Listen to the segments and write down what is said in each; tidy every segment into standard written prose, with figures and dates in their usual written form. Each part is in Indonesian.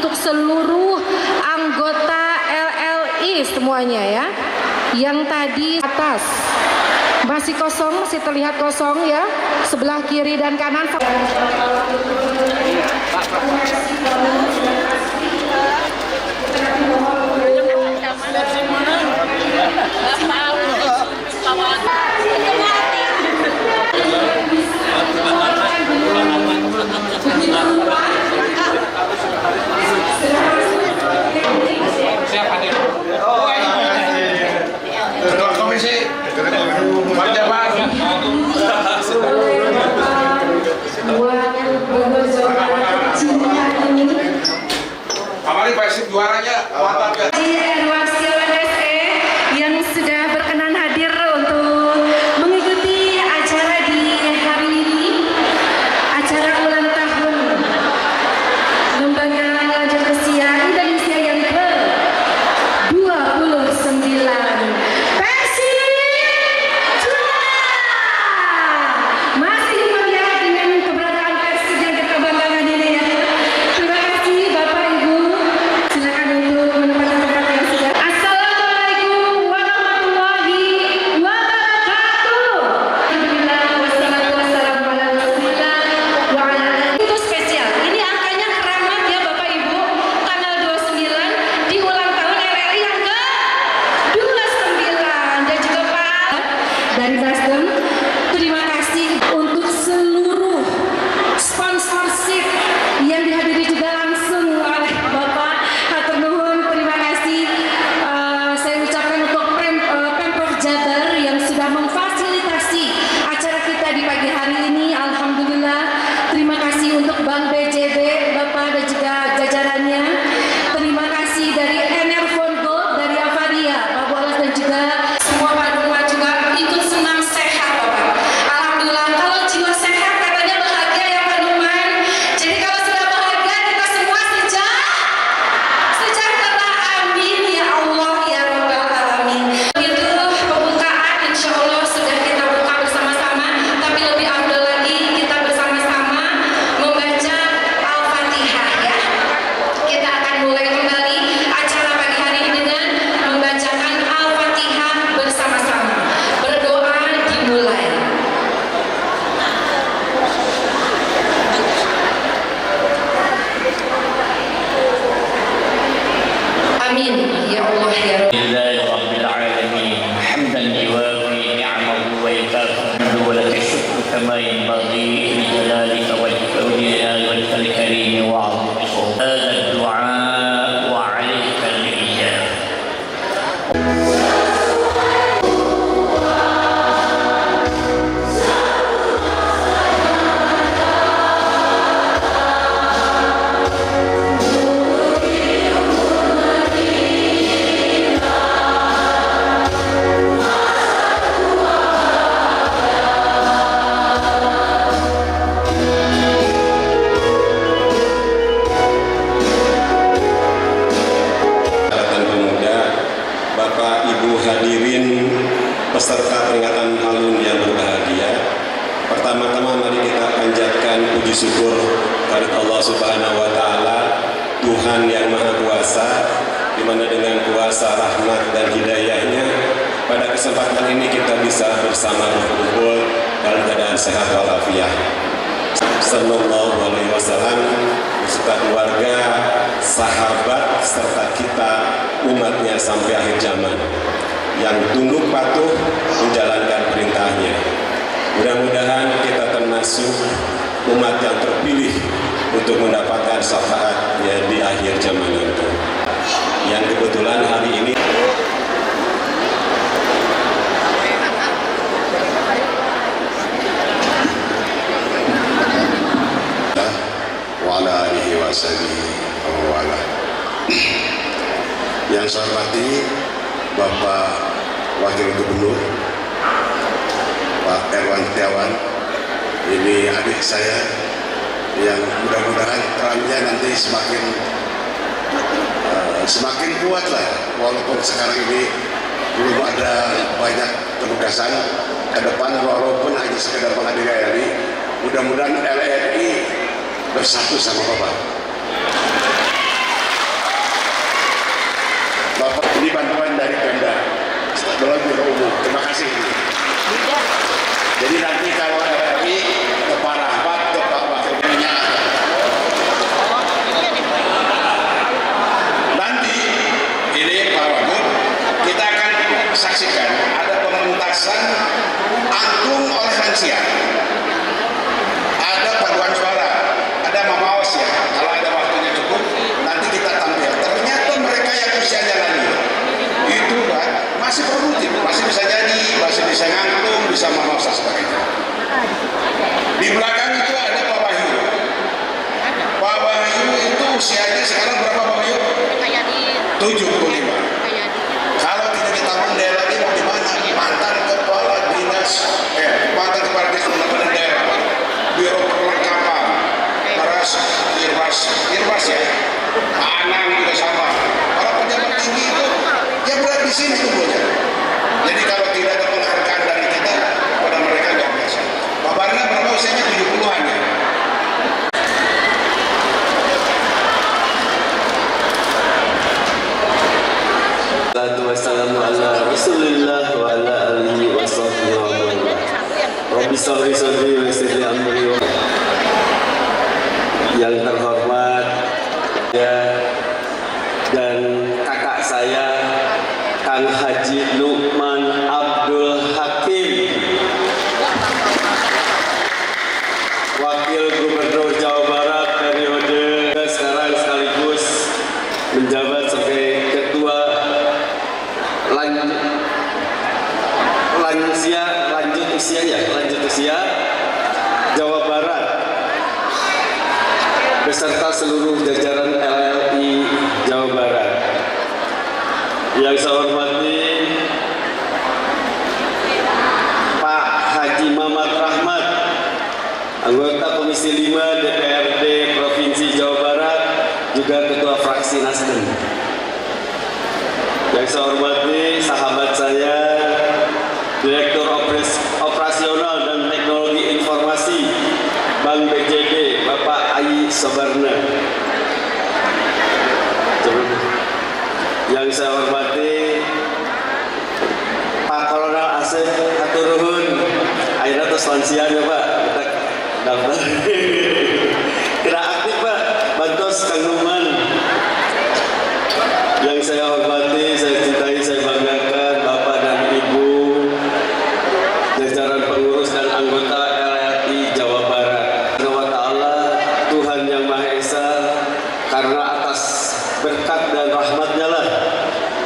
untuk seluruh anggota LLI semuanya ya. Yang tadi atas masih kosong, masih terlihat kosong ya, sebelah kiri dan kanan. Ketua komisi Perjabat Amari Persib juaranya yang sudah berkenan hadir untuk mengikuti acara di hari ini, acara ulang tahun Lembaga Lanjut Usia Indonesia yang ke-29. Persib juara! Masih meriah dengan keberadaan Persib yang kita banggakan ini ya. Terima kasih Bapak Ibu. Silakan untuk menempatkan tempat yang sudah. Assalamualaikum warahmatullahi wabarakatuh. Alhamdulillah wassalatu wassalamu ala Rasulillah wa ala alihi. Itu spesial. Ini angkanya keramat ya Bapak Ibu. Tanggal 29 di ulang tahun RRI yang ke-29 dan juga Pak dari Nasdem. Terima kasih untuk seluruh sponsorship yang dihadiri juga langsung oleh Bapak. Hatur nuhun, terima kasih. Saya ucapkan untuk Pemprov Jabar yang sudah memfasilitasi acara kita di pagi hari ini. Alhamdulillah. Terima kasih untuk Bank BJB, Bapak dan juga jajarannya. Terima kasih dari Enerphone Gold, dari Avaria, Pak Bolas dan juga semua Pak Duma juga ikut senang sehat Bapak. Alhamdulillah, kalau jiwa sehat katanya bahagia ya Pak Numan. Jadi kalau sudah bahagia kita semua sejahtera. Amin ya Allah ya Rabbal Alamin. Itu pembukaan insya Allah sudah kita buka bersama-sama. Tapi lebih afdal lagi kita bersama-sama membaca Al-Fatihah ya. Kita akan mulai kembali acara pagi hari ini dengan membacakan Al-Fatihah bersama-sama. Berdoa dimulai. Amin ya Allah ya Rabb. لله رب العالمين حمدا يوافي نعمه ويكافئ ولك الشكر كما ينبغي لجلالك ولكوننا وجهك الكريم وعظمته هذا الدعاء وعليك الاجابه. Ikatan Pemuda, Bapak Ibu hadirin peserta peringatan Halun yang berbahagia. Pertama-tama mari kita panjatkan puji syukur kepada Allah Subhanahu wa taala, Tuhan yang Maha Kuasa, di mana dengan kuasa rahmat dan hidayahnya pada kesempatan ini kita bisa bersama berkumpul dalam keadaan sehat walafiat. Sallallahu alaihi wasallam beserta keluarga, sahabat serta kita umatnya sampai akhir zaman yang tunduk patuh menjalankan perintahnya. Mudah-mudahan kita termasuk umat yang terpilih untuk mendapatkan syafaatnya di akhir zaman itu. Yang kebetulan hari ini wa'ala alihi wa sahbihi wa wa'ala. Yang saya hormati Bapak Wakil Gubernur Pak Erwan Setiawan, ini adik saya yang mudah-mudahan perannya nanti semakin kuat lah, walaupun sekarang ini belum ada banyak penugasan ke depan, walaupun hanya sekedar menghadiri RRI. Mudah-mudahan RRI bersatu sama Bapak. 75. Kalau tidak ditanggung bendera ini mau di mana? Mantan kepala dinas, mantan kepala dinas pembangunan daerah, biro perlengkapan, para Irwas ya, Pak Anang juga sama. Para pejabat tinggi itu ya berat di sini tubuhnya. Jadi kalau tidak ada penghargaan dari kita pada mereka nggak biasa. Pak Barna berapa usianya? 70-an ya. Wassalamu ala Rasulillah wa ala alihi wa sahbihi wa man. Rabbi sholli sadri wa yassir li amri. Yang terhormat ya, dan kakak saya Kang Haji Lukman Abdul Hakim, Wakil Gubernur Jawa Barat periode sekarang sekaligus menjabat sebagai Ketua lanjut usia Jawa Barat beserta seluruh jajaran LLI Jawa Barat. Yang saya hormati Pak Haji Mamat Rahmat, anggota Komisi 5 DPRD Provinsi Jawa Barat, juga Ketua Fraksi Nasdem. Yang saya hormati sahabat saya, Direktur Operasional dan Teknologi Informasi Bank BJB, Bapak Ayi Sobarna. Yang saya hormati Pak Kolonel Asep Haturuhun, akhirnya terus lansia ya Pak, kita daftar. Kira aktif Pak, bantos Kang Numan. Yang saya hormati, saya cintai, saya banggakan Bapak dan Ibu, jajaran pengurus dan anggota LLI Jawa Barat. Wa ta'ala, Tuhan Yang Maha Esa, karena atas berkat dan rahmat-Nya lah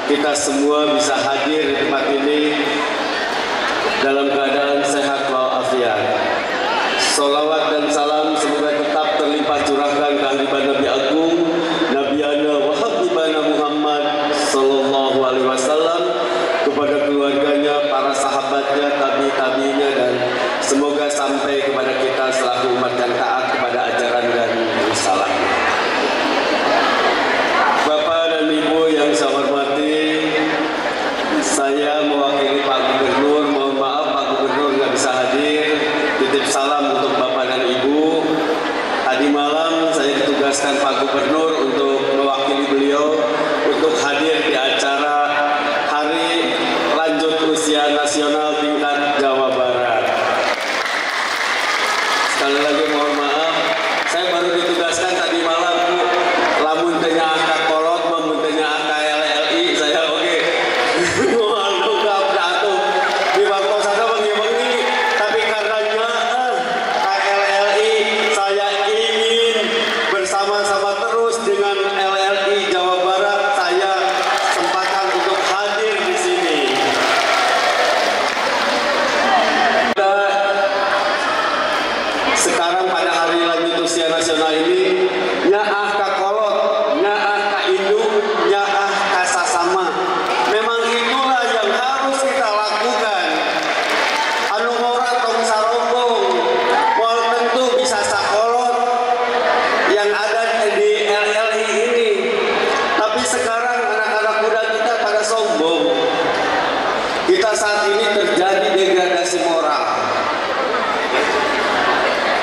kita semua bisa hadir di tempat ini dalam keadaan sehat walafiat. Salawat dan salam semoga tetap terlimpah curahkan kehadiran Nabi Agung, Nabiana wa Habibana Muhammad sallallahu alaihi wasallam, kepada keluarganya, para sahabatnya, tabi-tabinya, dan semoga sampai kepada kita selaku umat yang taat kepada ajaran dan risalah. Bapak dan Ibu yang saya hormati, saya mewakili Pak Gubernur, mohon maaf Pak Gubernur nggak bisa hadir, titip salam untuk Bapak dan Ibu. Tadi malam saya ditugaskan Pak Gubernur untuk mewakili beliau untuk hadir di acara Hari Lanjut Usia Nasional tingkat Jawa Barat. Sekali lagi mohon maaf, saya baru ditugaskan tadi malam Bu, lamun tanya angkat kolot, lamun tanya angkat LLI, saya oke. Mohon ungkap jatuh di waktu sana bengi-bengi, tapi karenanya LLI saya ingin bersama-sama terus dengan LLI Jawa Barat. Saya kesempatan untuk hadir di sini. Kita sekarang pada Hari Lanjut Usia Nasional ini nyaah ka kolot, nyaah ka induk, nyaah ka sasama. Memang itulah yang harus kita lakukan. Anu ngora tong sarombong, moal tentu bisa sakolot yang ada di LLI ini. Tapi sekarang anak-anak muda kita pada sombong. Kita saat ini terjadi degradasi moral.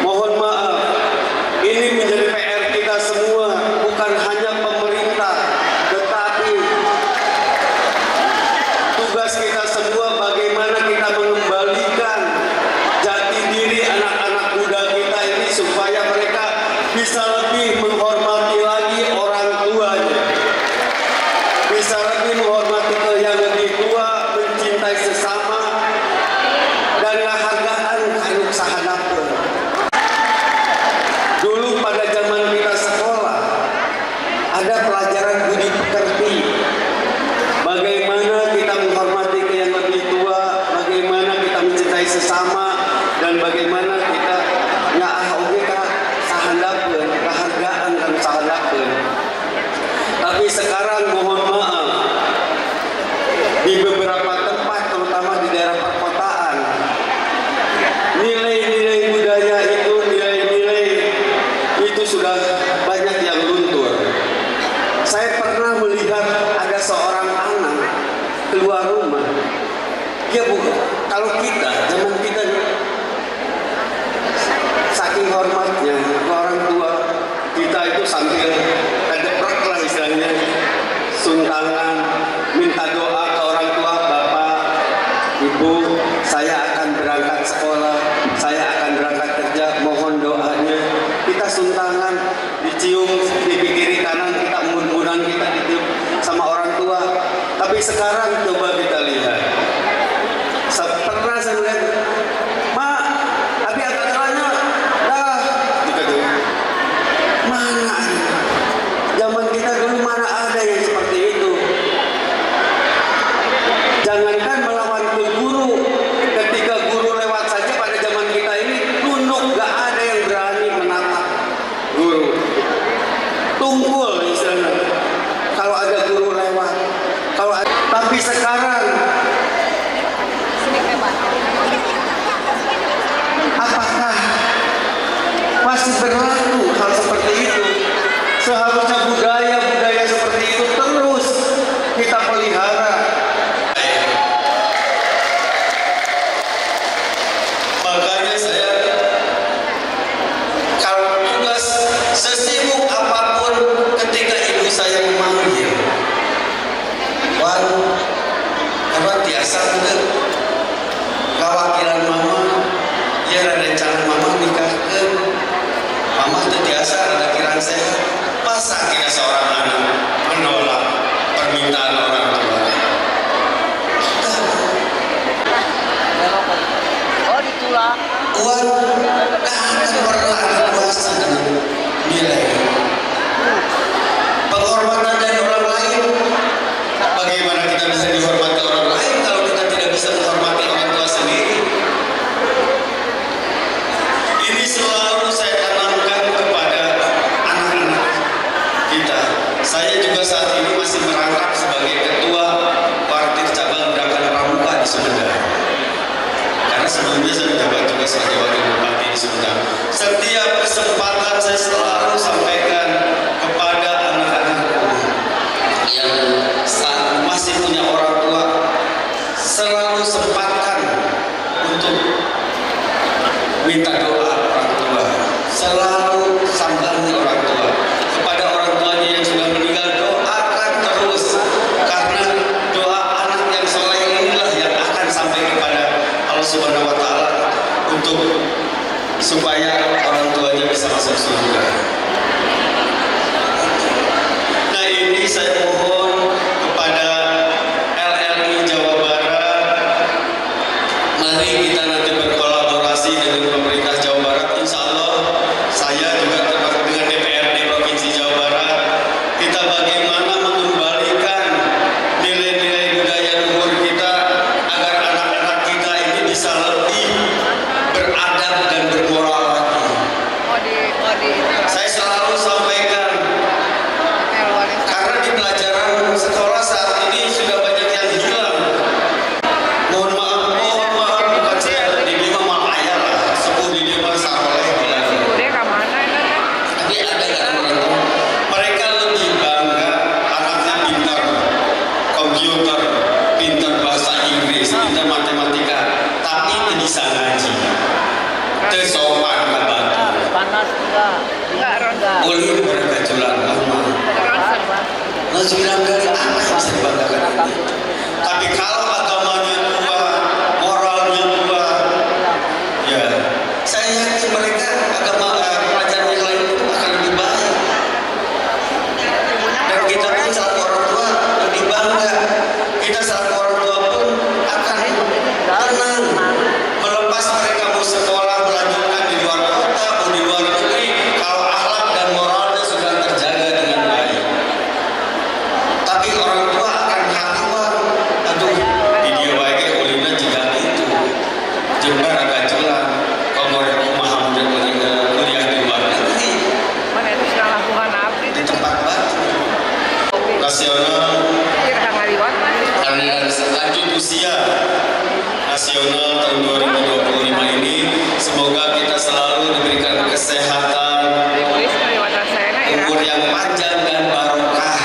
Mohon maaf, ini menjadi PR kita semua, bukan hanya pemerintah, tetapi tugas kita semua bagaimana kita mengembalikan jati diri anak-anak muda kita ini supaya mereka bisa lebih menghormati lagi orang tuanya, bisa lebih menghormati yang lebih tua, mencintai sesama, dan menghargai kanuk sahadapeun. Dulu pada zaman kita sekolah ada pelajaran budi pekerti, bagaimana kita menghormati yang lebih tua, bagaimana kita mencintai sesama, dan bagaimana kita nyaah oge ka sahandapeun, kehargaan dan sahandapeun. Tapi sekarang mohon maaf, Saya pernah melihat ada seorang anak keluar rumah. Dia bukan, kalau kita, zaman kita saking hormatnya ke orang tua kita itu sambil kedeprek lah istilahnya, sungkangan, minta doa ke orang tua, Bapak, Ibu, saya akan berangkat sekolah, saya akan berangkat kerja, mohon doanya. Kita suntangan, dicium di kiri kanan, kita mudah-mudahan kita ditiup sama orang tua. Tapi sekarang coba kita lihat. Pernah saya melihat, Mak, tapi agak teranya, dah, gitu. Mana ada? Zaman kita dulu mana ada yang seperti itu? Jangankan melawan ke guru, ketika guru lewat saja pada zaman kita ini tunduk, gak ada yang berani menatap guru. Tunggul istilahnya. Kalau ada guru lewat, tapi sekarang apakah masih berlaku hal seperti itu? Seharusnya budaya seperti itu terus kita pelihara. Makanya saya kalau tugas sesibuk apapun ketika ibu saya memanggil, Wan, apa biasa bener? Kawakilan mama, ya rencana mama nikah ke mama itu biasa ada kiraan sehat. Masa kita seorang anak menolak permintaan orang tua? Oh ditolak. Uang akan pernah ada kuasa dengan nilai penghormatan dari orang lain. Bagaimana kita bisa dihormati orang lain kalau kita tidak bisa menghormati orang tua sendiri? Ini selalu saya tanamkan kepada anak-anak kita. Saya juga saat ini masih merangkap sebagai ketua partit cabang Gerakan Pramuka di Sumedang. Karena sebelumnya saya menjabat tugas sebagai wakil bupati di Sumedang. Setiap kesempatan saya selalu sampaikan kepada anak-anakku yang saat masih punya orang tua, selalu sempatkan untuk minta doa orang tua, selalu sambangi orang tua. Kepada orang tuanya yang sudah meninggal, doakan terus, karena doa anak yang soleh inilah yang akan sampai kepada Allah Subhanahu Wa Taala untuk supaya orang tuanya bisa masuk surga. Nah ini saya mohon kepada LLI Jawa Barat, mari kita nanti berkolaborasi dengan pemerintah Jawa Barat. Insya Allah saya juga termasuk dengan DPRD Provinsi Jawa Barat. Kita bagaimana mengembalikan nilai-nilai budaya luhur kita agar anak-anak kita ini bisa lebih beradab dan bermoral lagi. Saya selalu sampaikan, karena di pelajaran sekolah saat ini sudah banyak yang hilang. Mohon maaf, bukan saya didik mama ayah lah, sepuh didik masa oleh bilang. Tapi ada kan orang mereka lebih bangga anaknya pintar komputer, pintar bahasa Inggris, pintar matematika, tapi tidak bisa ngaji, tersopan kebantu. Panas enggak Boleh berkejulan lama. Nasi kali apa yang bisa dibanggakan? Tapi kalau agamanya kuat, moralnya kuat, ya saya yakin mereka agama pelajaran yang lain itu akan lebih baik. Dan kita pun selaku orang tua lebih bangga. Kita selaku orang tua pun akan tenang melepas mereka mau sekolah melanjutkan di luar kota atau di luar negeri kalau akhlak dan moralnya sudah terjaga dengan baik. Tapi orang tua akan hakiwan, aduh video baiknya ulina juga itu jembar agak jelas kalau mau memaham dan kuliah di luar negeri mana itu sudah lakukan apa di tempat batu nasional alias lanjut usia nasional tahun 2025 ini. Semoga kita selalu diberikan kesehatan, umur yang panjang dan barokah.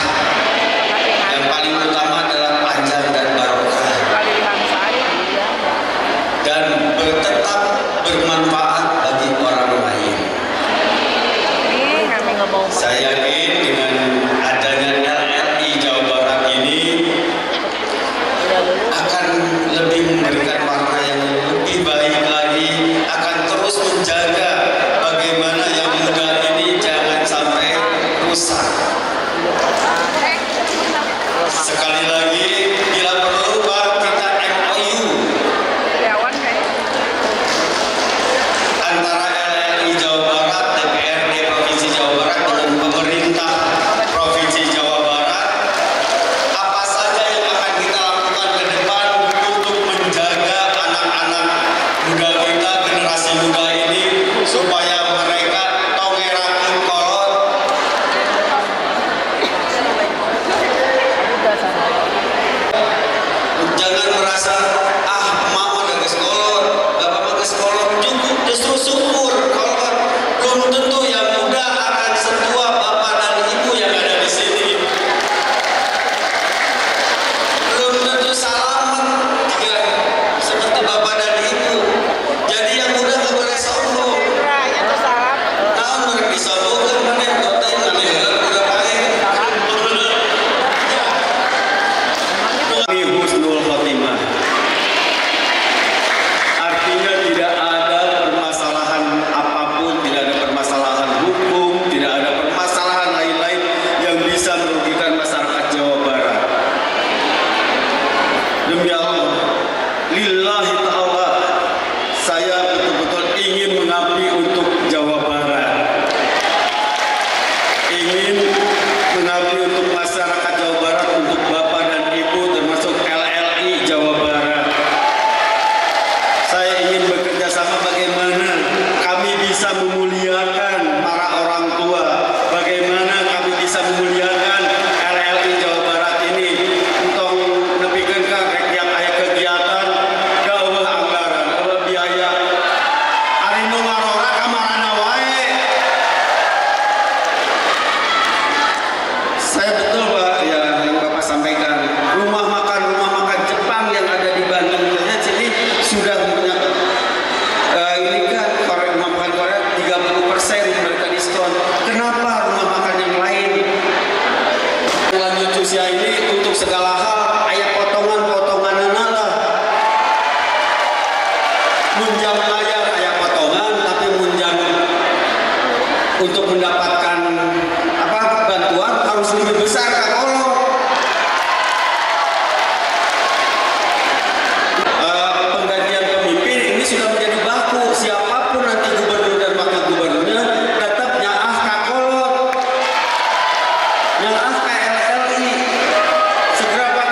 ini untuk segala hal aya potongan-potongan lah. Munjang aya potongan, tapi munjang untuk mendapatkan bantuan harus lebih besar Kak Olo. Penggantian pemimpin ini sudah menjadi baku. Siapapun nanti gubernur dan wakil gubernurnya tetap nyaah Kak Olo, nyaah KLLI. Segera Pak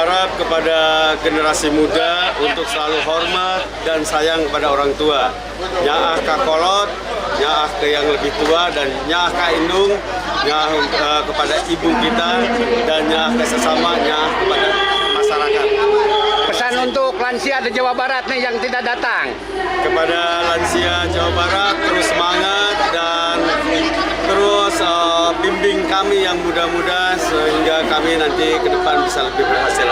berharap kepada generasi muda untuk selalu hormat dan sayang kepada orang tua. Nyaah kakolot, nyaah ke yang lebih tua, dan nyaah ka indung, nyaah kepada ibu kita, dan nyaah ke sesama, nyaah kepada masyarakat. Pesan untuk lansia di Jawa Barat nih yang tidak datang. Kepada lansia Jawa Barat, terus semangat dan terus bimbing kami yang muda-muda sehingga kami nanti ke depan bisa lebih berhasil.